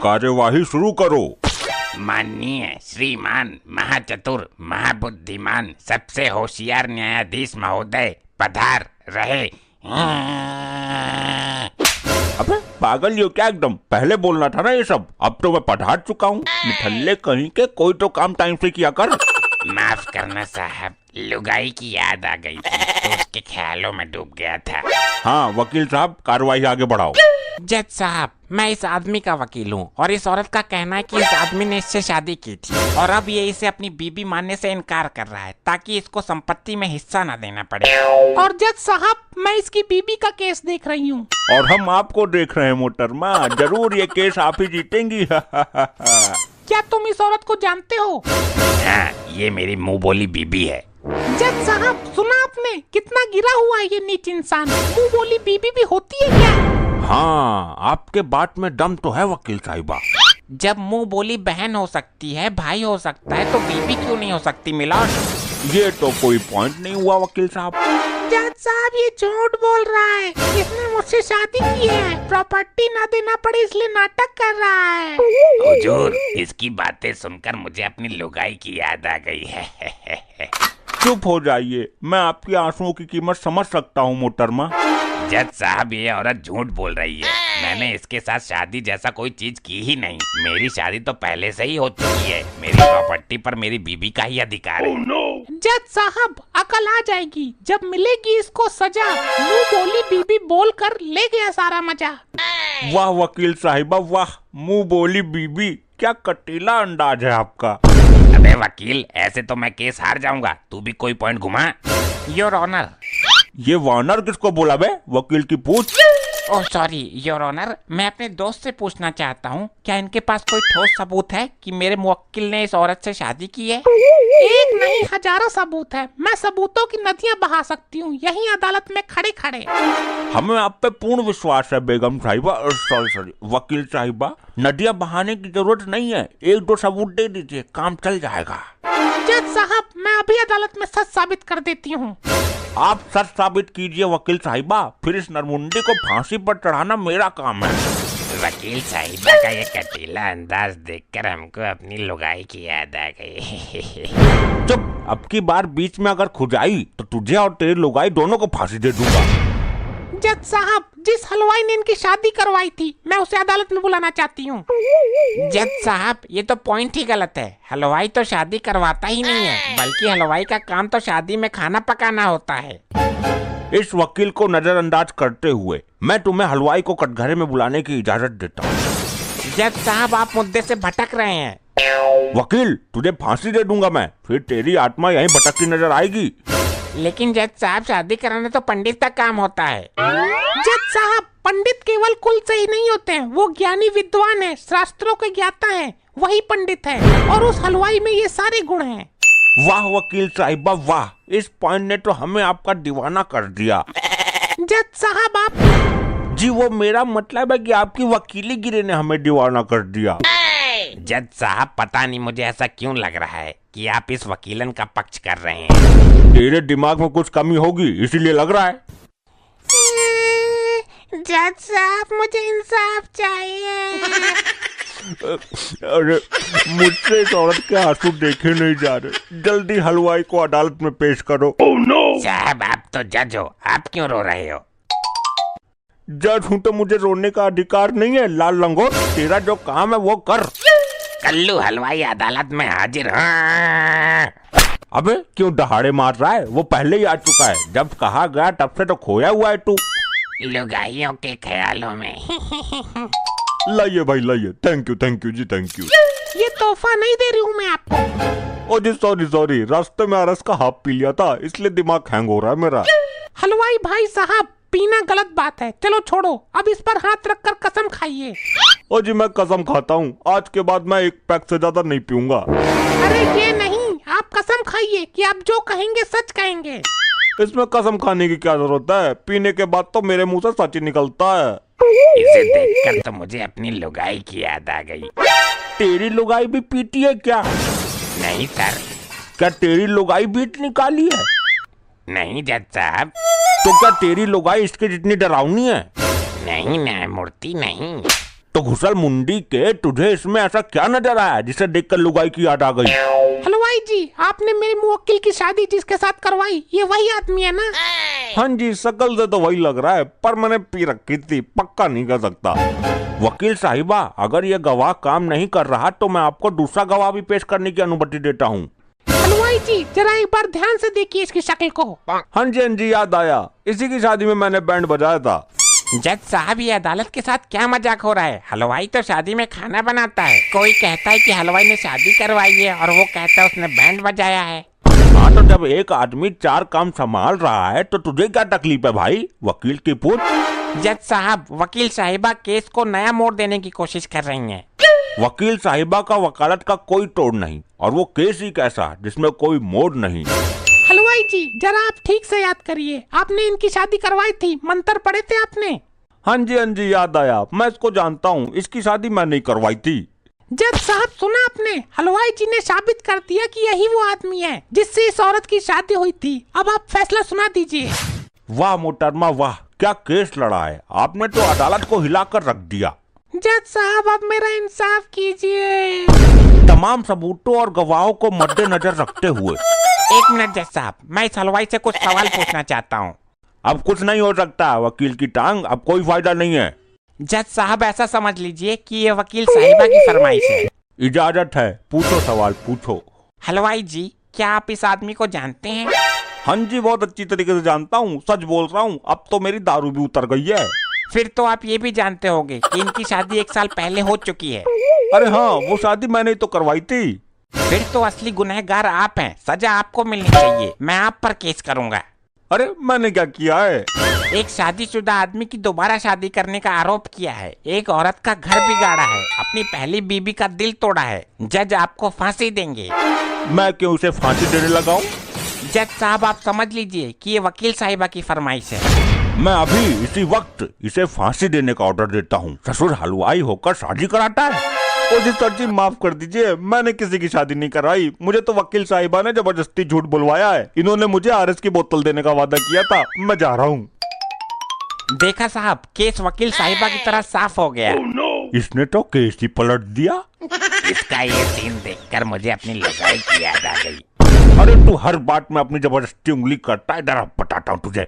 कार्यवाही शुरू करो। माननीय श्रीमान महाचतुर महाबुद्धिमान सबसे होशियार न्यायाधीश महोदय पधार रहे। अबे पागल यो क्या एकदम, पहले बोलना था ना ये सब। अब तो मैं पढ़ा चुका हूँ। निठल्ले कहीं के, कोई तो काम टाइम से किया कर। माफ करना साहब, लुगाई की याद आ गई थी तो उसके ख्यालों में डूब गया था। हाँ वकील साहब, कार्रवाई आगे बढ़ाओ। जज साहब, मैं इस आदमी का वकील हूँ और इस औरत का कहना है कि इस आदमी ने इससे शादी की थी और अब ये इसे अपनी बीबी मानने से इनकार कर रहा है ताकि इसको संपत्ति में हिस्सा न देना पड़े। और जज साहब, मैं इसकी बीबी का केस देख रही हूँ। और हम आपको देख रहे हैं मोहतरमा, जरूर ये केस आप ही जीतेंगी। क्या तुम इस औरत को जानते हो? हाँ, ये मेरी मुंह बोली बीबी है। जज साहब, सुना आपने? कितना गिरा हुआ है ये नीच इंसान। मुंह बोली बीबी भी होती है क्या? हाँ, आपके बात में दम तो है वकील साहिबा। जब मुंह बोली बहन हो सकती है, भाई हो सकता है, तो बीबी क्यों नहीं हो सकती मिलॉर्ड? ये तो कोई पॉइंट नहीं हुआ वकील साहब। जज साहब, ये झूठ बोल रहा है। इसने मुझसे शादी की है, प्रॉपर्टी ना देना पड़े इसलिए नाटक कर रहा है। हुजूर, इसकी बातें सुनकर मुझे अपनी लुगाई की याद आ गई है। चुप हो जाइए, मैं आपकी आंसुओं की कीमत समझ सकता हूँ मोहतरमा। जज साहब, ये औरत झूठ बोल रही है। मैंने इसके साथ शादी जैसा कोई चीज की ही नहीं। मेरी शादी तो पहले से ही हो चुकी है। मेरी प्रॉपर्टी पर मेरी बीबी का ही अधिकार है। जज साहब, अकल आ जाएगी जब मिलेगी इसको सजा। मुंह बोली बीबी बोल कर ले गया सारा मजा। वाह वकील साहिबा वाह, मुंह बोली बीबी, क्या कटीला अंदाज है आपका। अबे वकील, ऐसे तो मैं केस हार जाऊंगा। तू भी कोई पॉइंट घुमा। Your honour. ये वानर किसको बोला बे? वकील की पूछ। ओह सॉरी योर ऑनर, मैं अपने दोस्त से पूछना चाहता हूँ, क्या इनके पास कोई ठोस सबूत है कि मेरे मुवक्किल ने इस औरत से शादी की है? एक नहीं, हजारों सबूत है। मैं सबूतों की नदियां बहा सकती हूँ यही अदालत में खड़े खड़े। हमें आप पे पूर्ण विश्वास है बेगम साहिबा, सॉरी वकील साहिबा। नदियां बहाने की जरूरत नहीं है, एक दो सबूत दे दीजिए, काम चल जाएगा। जज साहब, मैं अभी अदालत में सच साबित कर देती हूँ। आप सच साबित कीजिए वकील साहिबा, फिर इस नरमुंडी को फांसी पर चढ़ाना मेरा काम है। वकील साहिबा का ये कटीला अंदाज देखकर हमको अपनी लुगाई की याद आ गई। चुप, अब की बार बीच में अगर खुजाई तो तुझे और तेरी लुगाई दोनों को फांसी दे दूंगा। जज साहब, जिस हलवाई ने इनकी शादी करवाई थी, मैं उसे अदालत में बुलाना चाहती हूँ। जज साहब, ये तो पॉइंट ही गलत है। हलवाई तो शादी करवाता ही नहीं है, बल्कि हलवाई का काम तो शादी में खाना पकाना होता है। इस वकील को नजरअंदाज करते हुए मैं तुम्हें हलवाई को कटघरे में बुलाने की इजाजत देता हूँ। जज साहब, आप मुद्दे से भटक रहे हैं। वकील, तुझे फांसी दे दूंगा मैं, फिर तेरी आत्मा यहीं भटकती नजर आएगी। लेकिन जज साहब, शादी कराना तो पंडित का काम होता है। जज साहब, पंडित केवल कुल से ही नहीं होते हैं, वो ज्ञानी विद्वान है, शास्त्रों के ज्ञाता है, वही पंडित है। और उस हलवाई में ये सारे गुण हैं। वाह वकील साहिबा वाह, इस पॉइंट ने तो हमें आपका दीवाना कर दिया। जज साहब, आप जी वो मेरा मतलब है कि आपकी वकीली गिरी ने हमें दीवाना कर दिया। जज साहब, पता नहीं मुझे ऐसा क्यों लग रहा है कि आप इस वकीलन का पक्ष कर रहे हैं। तेरे दिमाग में कुछ कमी होगी इसीलिए लग रहा है। जज साहब, मुझे इंसाफ चाहिए। अरे मुझसे इस औरत के आंसू देखे नहीं जा रहे, जल्दी हलवाई को अदालत में पेश करो। साहब, आप तो जज हो, आप क्यों रो रहे हो? जज हूँ तो मुझे रोने का अधिकार नहीं है लाल लंगोट, तेरा जो काम है वो कर। कल्लू हलवाई अदालत में हाजिर। हाँ। अबे क्यों दहाड़े मार रहा है? वो पहले ही आ चुका है, जब कहा गया तब से तो खोया हुआ है तू। लुगाइयों के ख्यालों में। लाइए भाई लाइए, thank you ji thank you. ये तोहफा नहीं दे रही हूँ मैं आपको। ओ जी सॉरी, रास्ते में अरस का हाफ पी लिया था इसलिए दिमाग हैंग हो रहा है मेरा। हलवाई भाई साहब, पीना गलत बात है, चलो छोड़ो, अब इस पर हाथ रखकर कसम खाइए। ओ जी मैं कसम खाता हूँ, आज के बाद मैं एक पैक से ज्यादा नहीं पीऊंगा। अरे ये नहीं, आप कसम खाइए कि आप जो कहेंगे सच कहेंगे। इसमें कसम खाने की क्या जरूरत है, पीने के बाद तो मेरे मुंह से सच ही निकलता है। इसे देखकर तो मुझे अपनी लुगाई की याद आ गई। तेरी लुगाई भी पीती है क्या? नहीं सर। क्या तेरी लुगाई बीट निकाली है? नहीं जज साहब। तो क्या तेरी लुगाई इसके जितनी डरावनी है? नहीं न्यायमूर्ति नहीं। तो घुसल मुंडी के, तुझे इसमें ऐसा क्या नजर आया जिसे देखकर लुगाई की याद आ गई? हलवाई जी, आपने मेरे मुवक्किल की शादी जिसके साथ करवाई, ये वही आदमी है ना? हाँ जी, शकल से तो वही लग रहा है, पर मैंने पी रखी थी, पक्का नहीं कर सकता। वकील साहिबा, अगर ये गवाह काम नहीं कर रहा तो मैं आपको दूसरा गवाह भी पेश करने की अनुमति देता हूँ। हलवाई जी, जरा एक बार ध्यान से देखिए इसकी शक्ल को। हाँ जी, याद आया, इसी की शादी में मैंने बैंड बजाया था। जज साहब, ये अदालत के साथ क्या मजाक हो रहा है? हलवाई तो शादी में खाना बनाता है। कोई कहता है कि हलवाई ने शादी करवाई है और वो कहता है उसने बैंड बजाया है। हाँ, तो जब एक आदमी 4 काम संभाल रहा है तो तुझे क्या तकलीफ है भाई? वकील की पूछ। जज साहब, वकील साहिबा केस को नया मोड़ देने की कोशिश कर रही हैं। वकील साहिबा का वकालत का कोई तोड़ नहीं, और वो केस ही कैसा जिसमें कोई मोड़ नहीं। हलवाई जी, जरा आप ठीक से याद करिए, आपने इनकी शादी करवाई थी, मंत्र पढ़े थे आपने? हाँ जी, याद आया, मैं इसको जानता हूँ, इसकी शादी मैं नहीं करवाई थी। जज साहब, सुना आपने? हलवाई जी ने साबित कर दिया कि यही वो आदमी है जिससे इस औरत की शादी हुई थी। अब आप फैसला सुना दीजिए। वाह मोहतरमा वाह, क्या केस लड़ा है आपने, तो अदालत को हिलाकर रख दिया। जज साहब, अब मेरा इंसाफ कीजिए। तमाम सबूतों और गवाहों को मद्देनजर रखते हुए। एक मिनट जज साहब, मैं इस हलवाई से कुछ सवाल पूछना चाहता हूँ। अब कुछ नहीं हो सकता, वकील की टांग, अब कोई फायदा नहीं है। जज साहब, ऐसा समझ लीजिए कि ये वकील साहिबा की फरमाइश है। इजाजत है, पूछो सवाल पूछो। हलवाई जी, क्या आप इस आदमी को जानते हैं? हाँ जी, बहुत अच्छी तरीके से जानता हूँ, सच बोल रहा हूँ, अब तो मेरी दारू भी उतर गई है। फिर तो आप ये भी जानते होंगे कि इनकी शादी 1 साल पहले हो चुकी है। अरे हाँ, वो शादी मैंने तो करवाई थी। फिर तो असली गुनहगार आप हैं, सजा आपको मिलनी चाहिए। मैं आप पर केस करूंगा। अरे मैंने क्या किया है? एक शादीशुदा आदमी की दोबारा शादी करने का आरोप किया है, एक औरत का घर बिगाड़ा है, अपनी पहली बीबी का दिल तोड़ा है। जज आपको फांसी देंगे। मैं क्यों उसे फांसी देने लगाऊं? जज साहब, आप समझ लीजिए कि ये वकील साहिबा की फरमाइश है। मैं अभी इसी वक्त इसे फांसी देने का ऑर्डर देता हूँ। ससुर हलवाई होकर शादी कराता है। ओ जी सर जी, माफ कर दीजिए, मैंने किसी की शादी नहीं कराई, मुझे तो वकील साहिबा ने जबरदस्ती झूठ बुलवाया है। इन्होंने मुझे आरएस की बोतल देने का वादा किया था, मैं जा रहा हूँ। देखा साहब, केस वकील साहिबा की तरह साफ हो गया। इसने तो केस ही पलट दिया। इसका ये सीन देखकर मुझे अपनी लड़ाई की याद आ गई। अरे तू हर बात में अपनी जबरदस्ती उंगली करता है, इधर बताता हूँ तुझे।